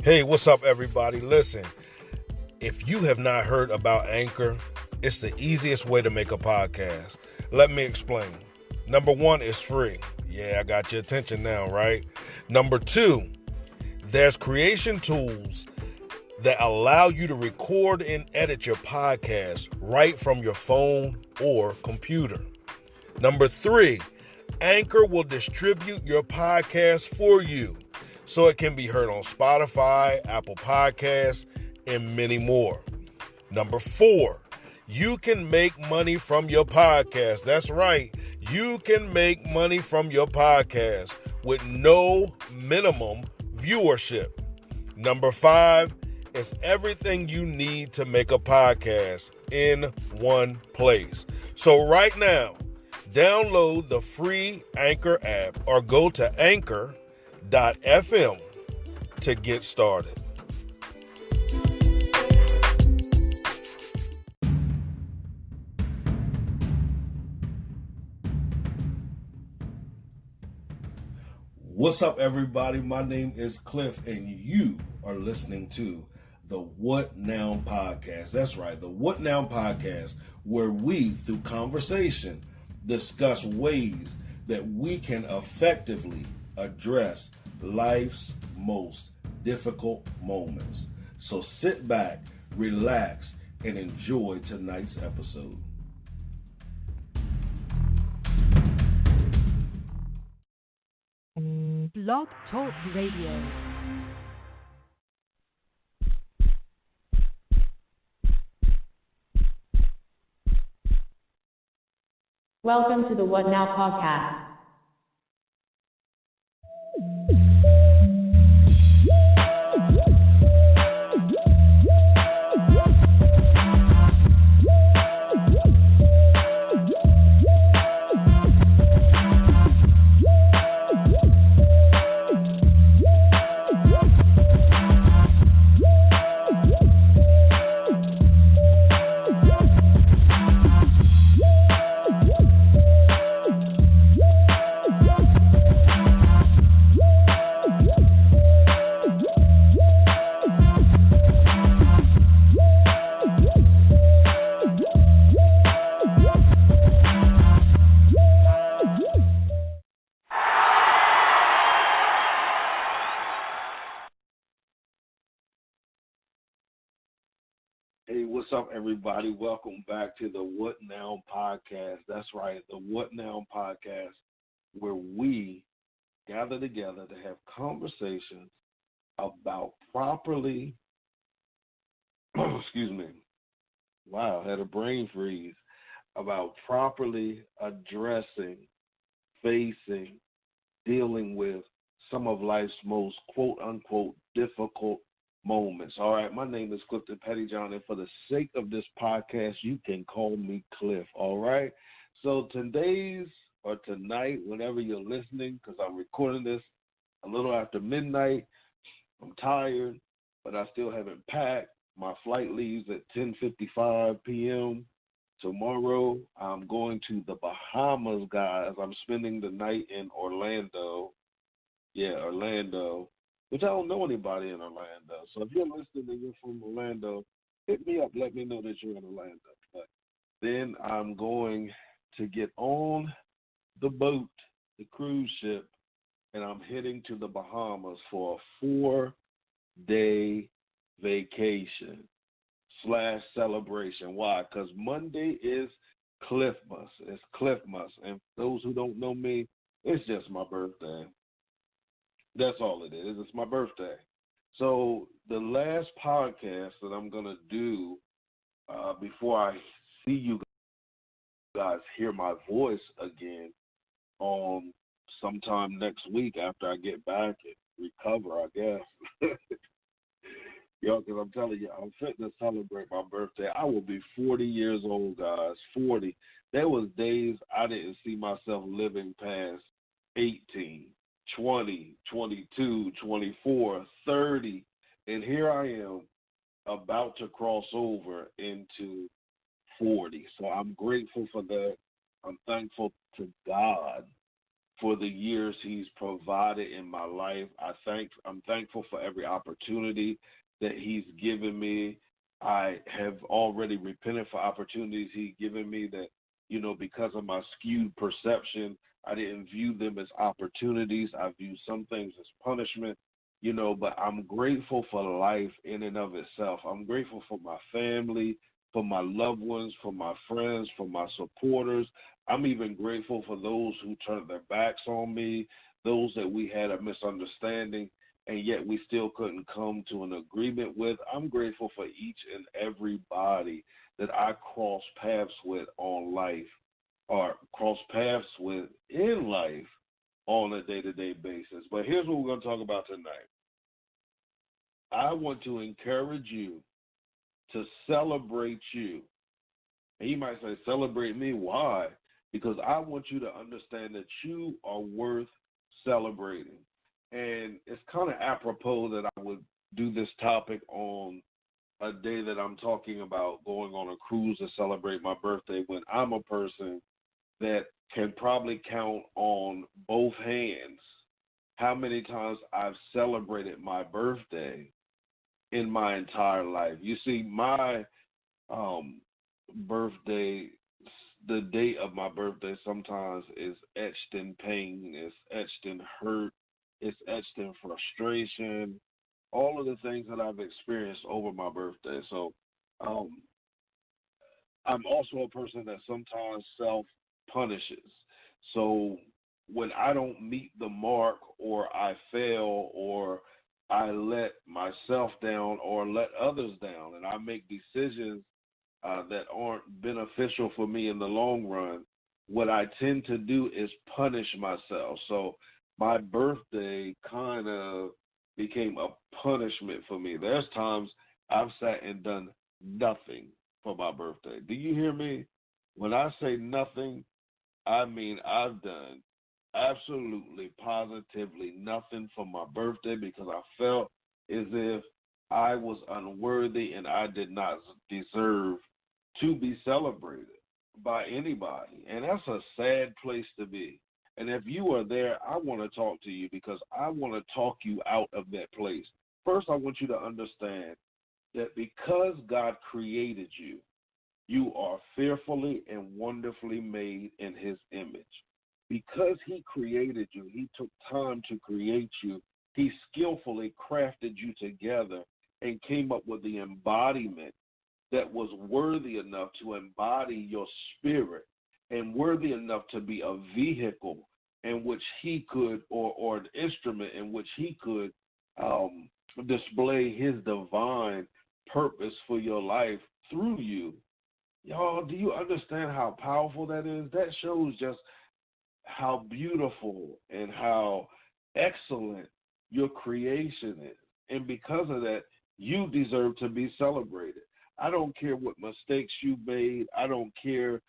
Hey, what's up, everybody? Listen, if you have not heard about Anchor, it's the easiest way to make a podcast. Let me explain. Number one, it's free. Yeah, I got your attention now, right? Number two, there's creation tools that allow you to record and edit your podcast right from your phone or computer. Number three, Anchor will distribute your podcast for you so it can be heard on Spotify, Apple Podcasts, and many more. Number four, you can make money from your podcast. That's right. You can make money from your podcast with no minimum viewership. Number five, it's everything you need to make a podcast in one place. So right now, download the free Anchor app or go to anchor.fm to get started. What's up, everybody? My name is Cliff, and you are listening to the What Now Podcast. That's right, the What Now Podcast, where we, through conversation, discuss ways that we can effectively address life's most difficult moments. So sit back, relax, and enjoy tonight's episode. Blog Talk Radio. Welcome to the What Now podcast. Hey, what's up, everybody? Welcome back to the What Now Podcast. That's right, the What Now Podcast, where we gather together to have conversations about properly, excuse me, wow, I had a brain freeze, about properly addressing, facing, dealing with some of life's most quote-unquote difficult moments. All right, my name is Clifton Pettyjohn, and for the sake of this podcast, you can call me Cliff, all right? So tonight, whenever you're listening, because I'm recording this a little after midnight, I'm tired, but I still haven't packed. My flight leaves at 10:55 p.m. Tomorrow. I'm going to the Bahamas, guys. I'm spending the night in Orlando. Yeah, Orlando, which I don't know anybody in Orlando. So if you're listening and you're from Orlando, hit me up. Let me know that you're in Orlando. But then I'm going to get on the boat, the cruise ship, and I'm heading to the Bahamas for a 4-day vacation / celebration. Why? Because Monday is Cliffmas. It's Cliffmas. And for those who don't know me, it's just my birthday. That's all it is. It's my birthday. So the last podcast that I'm going to do before I see you guys hear my voice again on sometime next week after I get back and recover, I guess. Yo, because I'm telling you, I'm fitting to celebrate my birthday. I will be 40 years old, guys, 40. There was days I didn't see myself living past 18. 20, 22, 24, 30, and here I am about to cross over into 40. So I'm grateful for that. I'm thankful to God for the years he's provided in my life. I'm thankful for every opportunity that he's given me. I have already repented for opportunities he's given me that, because of my skewed perception, I didn't view them as opportunities. I view some things as punishment, but I'm grateful for life in and of itself. I'm grateful for my family, for my loved ones, for my friends, for my supporters. I'm even grateful for those who turned their backs on me, those that we had a misunderstanding, and yet we still couldn't come to an agreement with. I'm grateful for each and everybody that I cross paths with on life or cross paths with in life on a day-to-day basis. But here's what we're going to talk about tonight. I want to encourage you to celebrate you. And you might say, celebrate me? Why? Because I want you to understand that you are worth celebrating. And it's kind of apropos that I would do this topic on a day that I'm talking about going on a cruise to celebrate my birthday, when I'm a person that can probably count on both hands how many times I've celebrated my birthday in my entire life. You see, my birthday, the date of my birthday sometimes is etched in pain, it's etched in hurt, it's etched in frustration, all of the things that I've experienced over my birthday. So I'm also a person that sometimes self-punishes. So when I don't meet the mark, or I fail, or I let myself down or let others down, and I make decisions that aren't beneficial for me in the long run, what I tend to do is punish myself. So my birthday kind of became a punishment for me. There's times I've sat and done nothing for my birthday. Do you hear me? When I say nothing, I mean I've done absolutely, positively nothing for my birthday because I felt as if I was unworthy and I did not deserve to be celebrated by anybody. And that's a sad place to be. And if you are there, I want to talk to you because I want to talk you out of that place. First, I want you to understand that because God created you, you are fearfully and wonderfully made in his image. Because he created you, he took time to create you. He skillfully crafted you together and came up with the embodiment that was worthy enough to embody your spirit and worthy enough to be a vehicle in which he could, or an instrument in which he could display his divine purpose for your life through you. Y'all, do you understand how powerful that is? That shows just how beautiful and how excellent your creation is. And because of that, you deserve to be celebrated. I don't care what mistakes you made. I don't care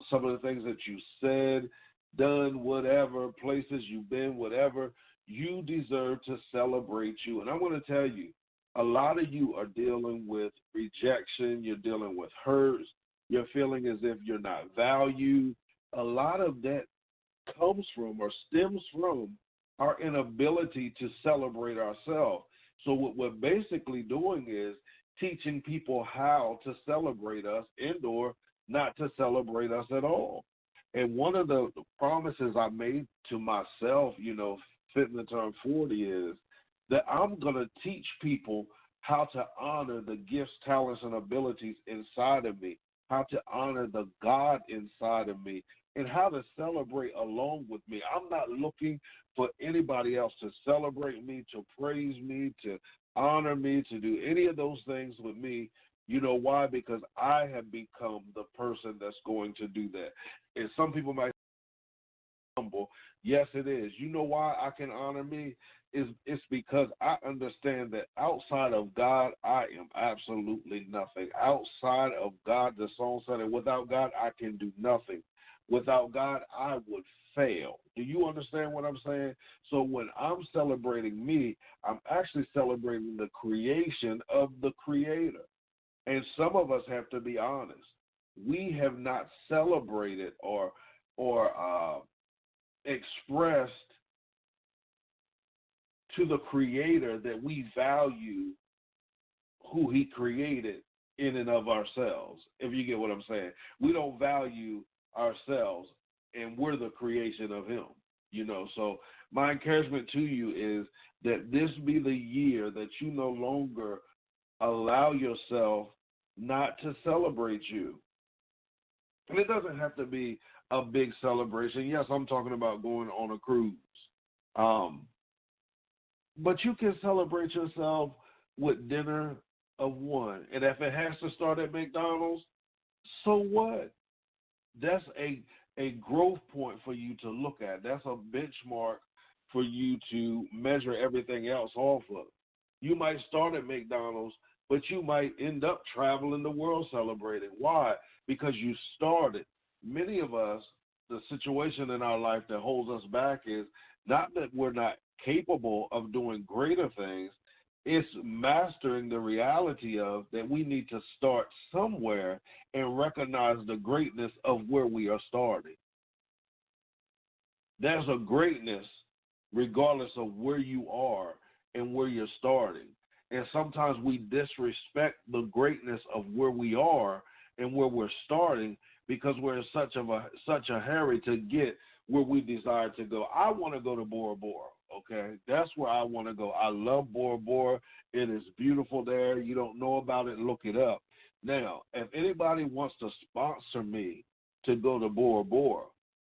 some of the things that you said, done, whatever, places you've been, whatever. You deserve to celebrate you. And I'm going to tell you, a lot of you are dealing with rejection. You're dealing with hurts. You're feeling as if you're not valued. A lot of that comes from or stems from our inability to celebrate ourselves. So what we're basically doing is teaching people how to celebrate us and or not to celebrate us at all. And one of the promises I made to myself, fitting the term 40, is that I'm going to teach people how to honor the gifts, talents, and abilities inside of me, how to honor the God inside of me, and how to celebrate along with me. I'm not looking for anybody else to celebrate me, to praise me, to honor me, to do any of those things with me. You know why? Because I have become the person that's going to do that. And some people might say humble. Yes, it is. You know why I can honor me? It's because I understand that outside of God, I am absolutely nothing. Outside of God, the song said, and without God, I can do nothing. Without God, I would fail. Do you understand what I'm saying? So when I'm celebrating me, I'm actually celebrating the creation of the Creator. And some of us have to be honest. We have not celebrated or expressed to the Creator that we value who He created in and of ourselves, if you get what I'm saying. We don't value ourselves, and we're the creation of Him, So my encouragement to you is that this be the year that you no longer allow yourself not to celebrate you. And it doesn't have to be a big celebration. Yes, I'm talking about going on a cruise. But you can celebrate yourself with dinner of one. And if it has to start at McDonald's, so what? That's a growth point for you to look at. That's a benchmark for you to measure everything else off of. You might start at McDonald's, but you might end up traveling the world celebrating. Why? Because you started. Many of us, the situation in our life that holds us back is not that we're not capable of doing greater things. It's mastering the reality of that we need to start somewhere and recognize the greatness of where we are starting. There's a greatness regardless of where you are and where you're starting. And sometimes we disrespect the greatness of where we are and where we're starting because we're in such a hurry to get where we desire to go. I want to go to Bora Bora, okay? That's where I want to go. I love Bora Bora. It is beautiful there. You don't know about it, look it up. Now, if anybody wants to sponsor me to go to Bora Bora,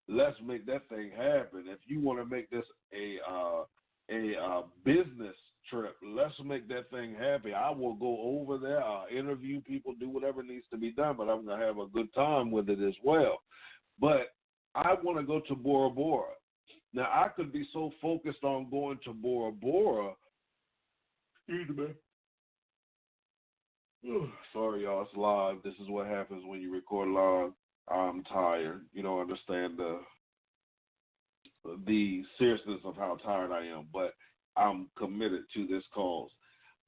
let's make that thing happen. If you want to make this a business trip, let's make that thing happen. I will go over there, I'll interview people, do whatever needs to be done, but I'm going to have a good time with it as well. But I want to go to Bora Bora. Now, I could be so focused on going to Bora Bora. Excuse me. Sorry, y'all, it's live. This is what happens when you record live. I'm tired. You don't understand the seriousness of how tired I am, but I'm committed to this cause.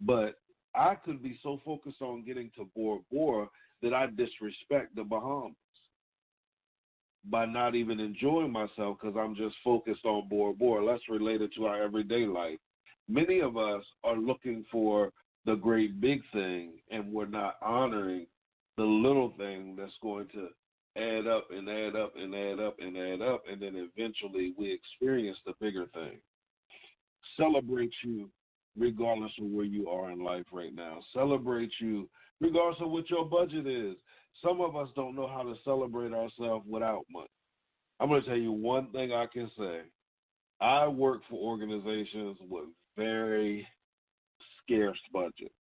But I could be so focused on getting to Bora Bora that I disrespect the Bahamas by not even enjoying myself because I'm just focused on Bora Bora. Let's relate it to our everyday life. Many of us are looking for the great big thing, and we're not honoring the little thing that's going to add up and add up and add up and add up, and then eventually we experience the bigger thing. Celebrate you regardless of where you are in life right now. Celebrate you regardless of what your budget is. Some of us don't know how to celebrate ourselves without money. I'm going to tell you one thing I can say. I work for organizations with very scarce budget.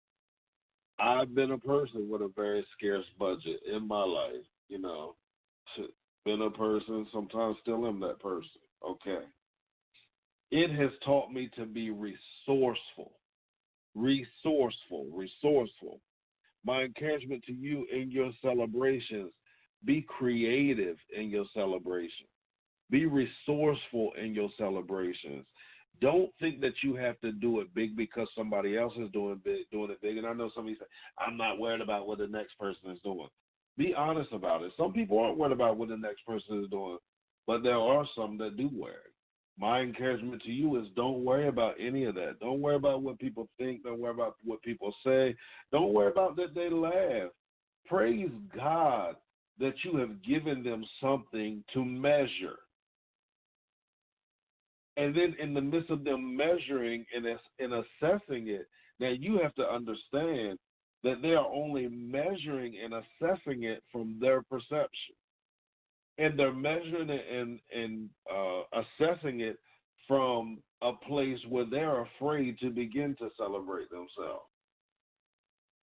I've been a person with a very scarce budget in my life, Been a person, sometimes still am that person, okay? It has taught me to be resourceful. My encouragement to you in your celebrations, be creative in your celebrations. Be resourceful in your celebrations. Don't think that you have to do it big because somebody else is doing it big. And I know somebody say, I'm not worried about what the next person is doing. Be honest about it. Some people aren't worried about what the next person is doing, but there are some that do worry. My encouragement to you is don't worry about any of that. Don't worry about what people think. Don't worry about what people say. Don't worry about that they laugh. Praise God that you have given them something to measure. And then in the midst of them measuring and assessing it, now you have to understand that they are only measuring and assessing it from their perception. And they're measuring it and assessing it from a place where they're afraid to begin to celebrate themselves.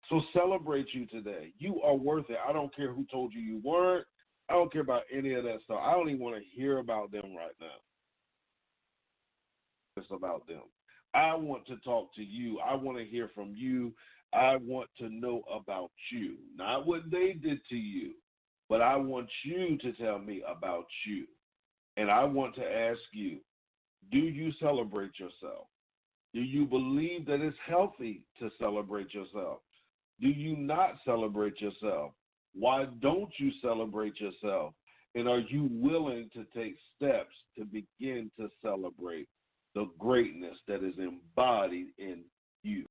So celebrate you today. You are worth it. I don't care who told you weren't. I don't care about any of that stuff. I don't even want to hear about them right now. It's about them. I want to talk to you. I want to hear from you. I want to know about you. Not what they did to you, but I want you to tell me about you. And I want to ask you, do you celebrate yourself? Do you believe that it's healthy to celebrate yourself? Do you not celebrate yourself? Why don't you celebrate yourself? And are you willing to take steps to begin to celebrate the greatness that is embodied in you?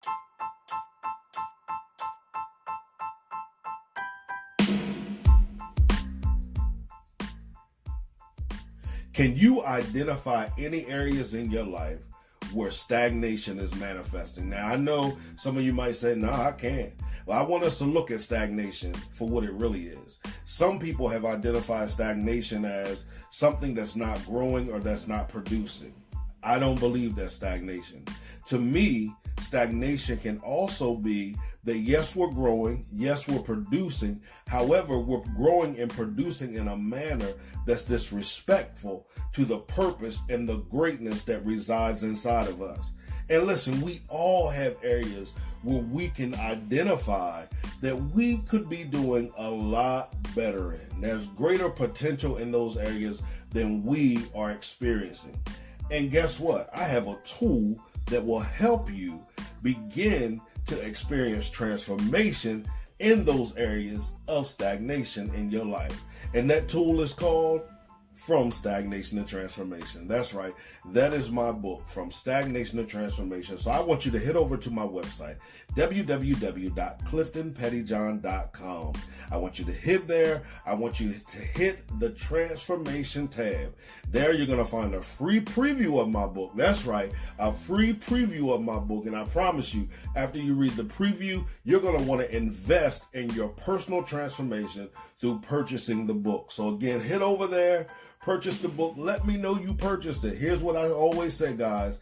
Can you identify any areas in your life where stagnation is manifesting? Now, I know some of you might say, no, I can't. Well, I want us to look at stagnation for what it really is. Some people have identified stagnation as something that's not growing or that's not producing. I don't believe that's stagnation. To me, stagnation can also be that yes, we're growing, yes, we're producing. However, we're growing and producing in a manner that's disrespectful to the purpose and the greatness that resides inside of us. And listen, we all have areas where we can identify that we could be doing a lot better in. There's greater potential in those areas than we are experiencing. And guess what? I have a tool that will help you begin to experience transformation in those areas of stagnation in your life. And that tool is called From Stagnation to Transformation. That's right. That is my book, From Stagnation to Transformation. So I want you to head over to my website, www.cliftonpettyjohn.com. I want you to hit there. I want you to hit the Transformation tab. There you're going to find a free preview of my book. That's right, a free preview of my book. And I promise you, after you read the preview, you're going to want to invest in your personal transformation through purchasing the book. So again, head over there. Purchase the book. Let me know you purchased it. Here's what I always say, guys.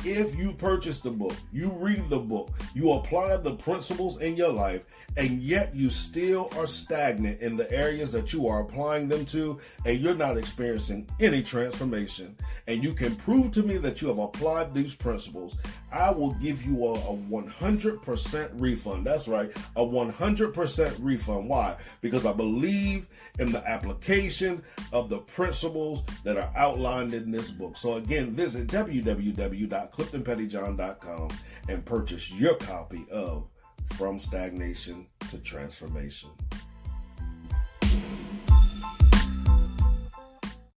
If you purchase the book, you read the book, you apply the principles in your life, and yet you still are stagnant in the areas that you are applying them to, and you're not experiencing any transformation, and you can prove to me that you have applied these principles, I will give you a 100% refund. That's right, a 100% refund. Why? Because I believe in the application of the principles that are outlined in this book. So again, visit www.cliftonpettyjohn.com and purchase your copy of From Stagnation to Transformation.